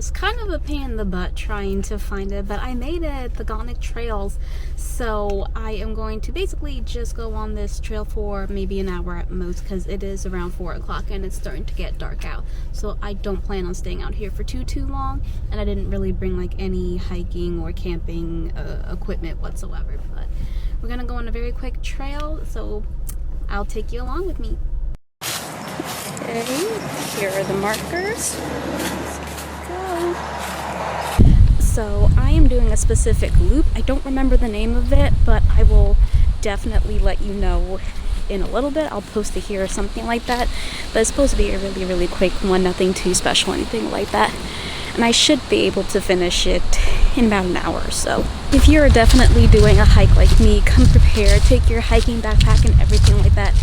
was kind of a pain in the butt trying to find it, but I made it, the Gonic Trails. So I am going to basically just go on this trail for maybe an hour at most, because it is around 4 o'clock and it's starting to get dark out. So I don't plan on staying out here for too long, and I didn't really bring like any hiking or camping equipment whatsoever. But we're gonna go on a very quick trail, so I'll take you along with me. Okay, here are the markers. Let's go. So I am doing a specific loop. I don't remember the name of it, but I will definitely let you know in a little bit. I'll post it here or something like that. But it's supposed to be a really quick one, nothing too special, anything like that. And I should be able to finish it in about an hour or so. If you're definitely doing a hike like me, come prepared, take your hiking backpack and everything like that.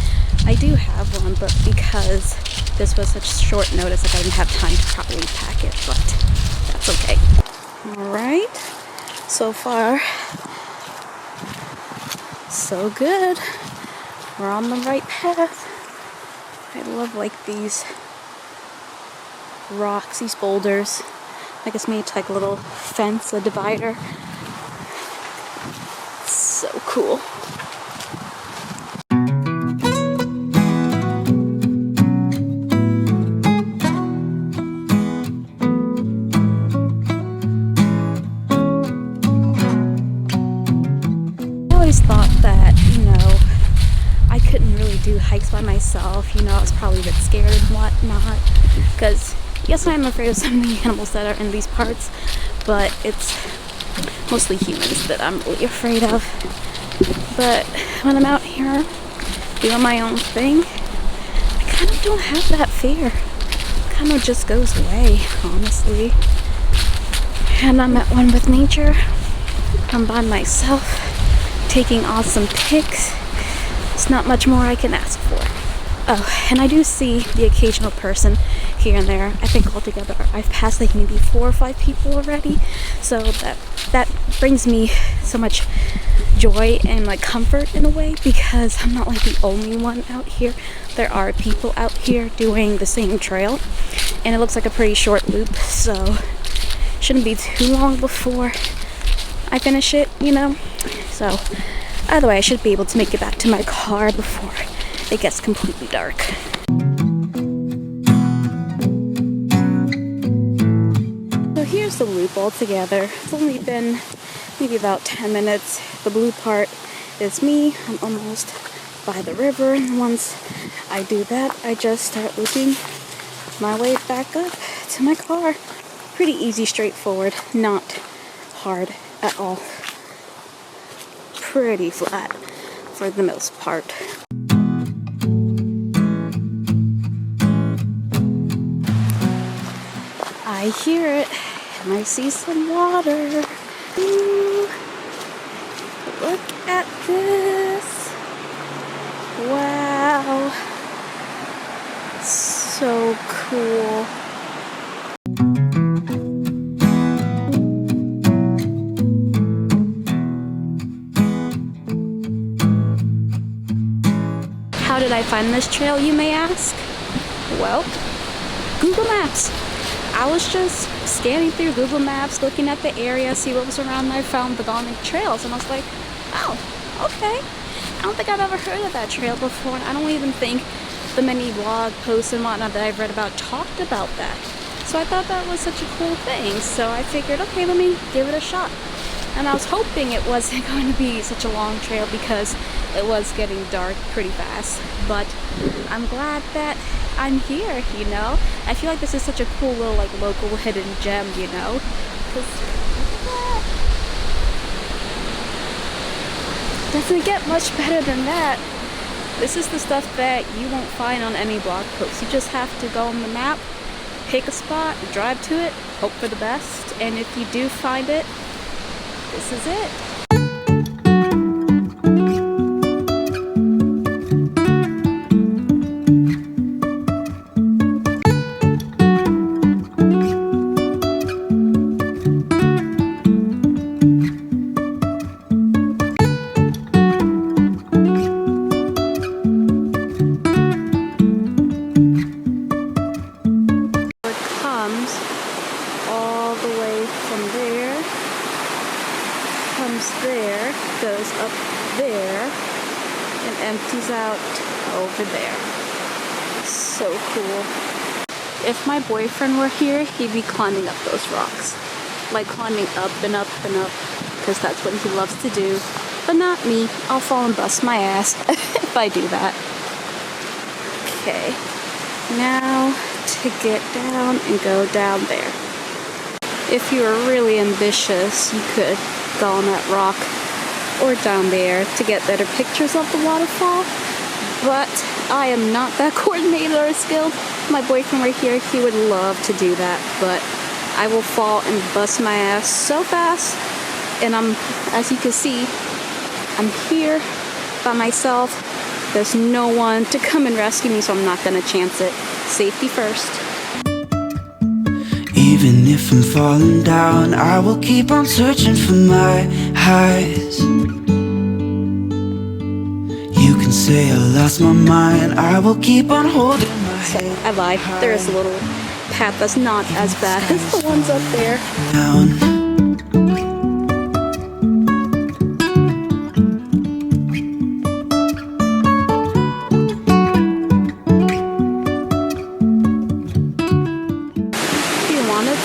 I do have one, but because this was such short notice, like I didn't have time to properly pack it, but that's okay. Alright, so far, so good. We're on the right path. I love like these rocks, these boulders. I guess made like a little fence, a divider. So cool. Thought that, you know, I couldn't really do hikes by myself. You know, I was probably a bit scared and whatnot, because yes, I am afraid of some of the animals that are in these parts, but it's mostly humans that I'm really afraid of. But when I'm out here doing my own thing, I kind of don't have that fear. It kind of just goes away, honestly. And I'm at one with nature. I'm by myself, taking awesome pics. It's not much more I can ask for. Oh, and I do see the occasional person here and there. I think altogether I've passed like maybe 4 or 5 people already. So that brings me so much joy and like comfort in a way, because I'm not like the only one out here. There are people out here doing the same trail, and it looks like a pretty short loop, so shouldn't be too long before I finish it, you know. So either way, I should be able to make it back to my car before it gets completely dark. So here's the loop all together. It's only been maybe about 10 minutes. The blue part is me. I'm almost by the river, and once I do that, I just start looping my way back up to my car. Pretty easy, straightforward, not hard at all. Pretty flat for the most part. I hear it, and I see some water. Ooh, look at this. Wow. So cool. How did I find this trail, you may ask? Well, Google Maps. I was just scanning through Google Maps, looking at the area, see what was around, and I found the Gonic Trails, and I was like, oh, okay. I don't think I've ever heard of that trail before, and I don't even think the many blog posts and whatnot that I've read about talked about that. So I thought that was such a cool thing, so I figured, okay, let me give it a shot. And I was hoping it wasn't going to be such a long trail, because it was getting dark pretty fast. But I'm glad that I'm here, you know? I feel like this is such a cool little like local hidden gem, you know? 'Cause doesn't get much better than that. This is the stuff that you won't find on any blog post. You just have to go on the map, pick a spot, drive to it, hope for the best, and if you do find it, this is it. the way from there, comes there, goes up there, and empties out over there. So cool. If my boyfriend were here, he'd be climbing up those rocks. Like climbing up and up and up, because that's what he loves to do. But not me. I'll fall and bust my ass if I do that. Okay. Now to get down and go down there. If you were really ambitious, you could go on that rock or down there to get better pictures of the waterfall. But I am not that coordinated or skilled. If my boyfriend were here, he would love to do that, but I will fall and bust my ass so fast. And as you can see, I'm here by myself. There's no one to come and rescue me, so I'm not gonna chance it. Safety first. Even if I'm falling down, I will keep on searching for my highs. You can say I lost my mind, I will keep on holding my head. I lied. There is a little path that's not as bad as the ones up there. Down.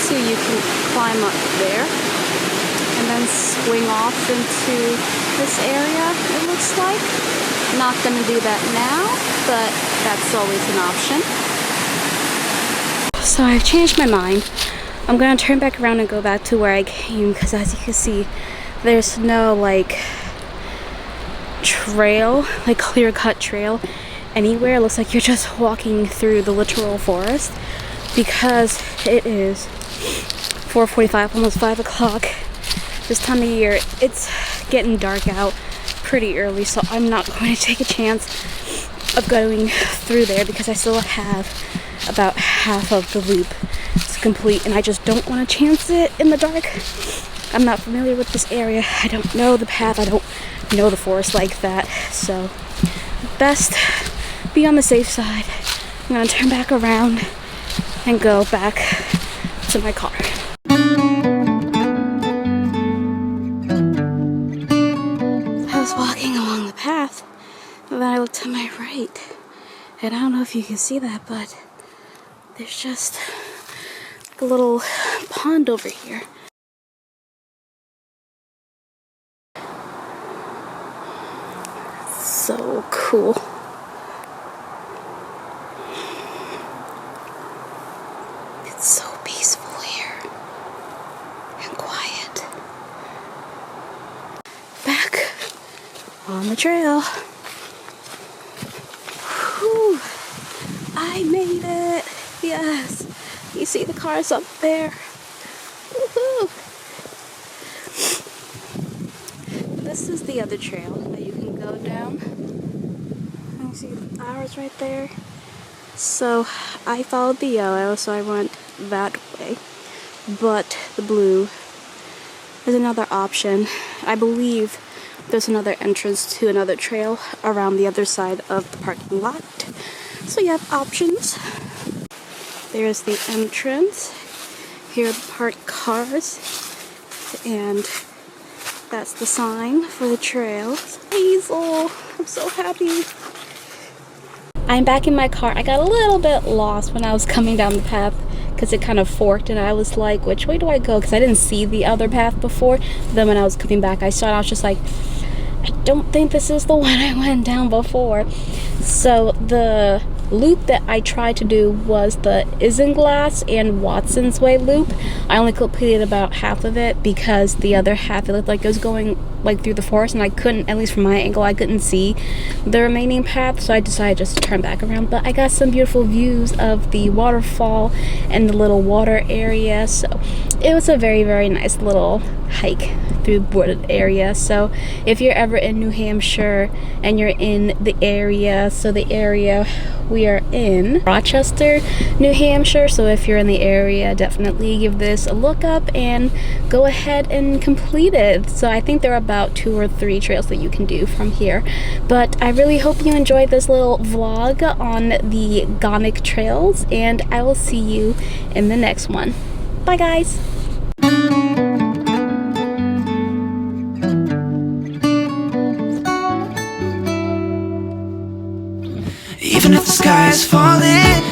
So you can climb up there and then swing off into this area, it looks like. Not gonna do that now, but that's always an option. So I've changed my mind. I'm gonna turn back around and go back to where I came, because as you can see, there's no like trail, like clear-cut trail anywhere. It looks like you're just walking through the literal forest, because it is 4:45, almost 5 o'clock. This time of year, it's getting dark out pretty early, so I'm not going to take a chance of going through there, because I still have about half of the loop to complete, and I just don't want to chance it in the dark. I'm not familiar with this area. I don't know the path. I don't know the forest like that, so best be on the safe side. I'm going to turn back around and go back to my car. I was walking along the path, and then I looked to my right, and I don't know if you can see that, but there's just a little pond over here. So cool. It's so peaceful here and quiet. Back on the trail. Whew. I made it. Yes. You see the cars up there. Woohoo. This is the other trail that you can go down. You see the arrows right there. So I followed the yellow, so I went that way. But the blue is another option. I believe there's another entrance to another trail around the other side of the parking lot. So you have options. There's the entrance. Here are the parked cars. And that's the sign for the trails. Hazel! I'm so happy. I'm back in my car. I got a little bit lost when I was coming down the path, because it kind of forked, and I was like, which way do I go? Because I didn't see the other path before. Then when I was coming back, I saw it. I was just like, I don't think this is the one I went down before. So the loop that I tried to do was the Isinglass and Watson's Way loop. I only completed about half of it, because the other half, it looked like it was going like through the forest, and I couldn't, at least from my angle, I couldn't see the remaining path, so I decided just to turn back around. But I got some beautiful views of the waterfall and the little water area, so it was a very, very nice little hike through the wooded area. So if you're ever in New Hampshire and you're in the area, so the area we are in, Rochester, New Hampshire, so if you're in the area, definitely give this a look up and go ahead and complete it. So I think there are about 2 or 3 trails that you can do from here. But I really hope you enjoyed this little vlog on the Gonic Trails, and I will see you in the next one. Bye guys! Even if the sky is falling,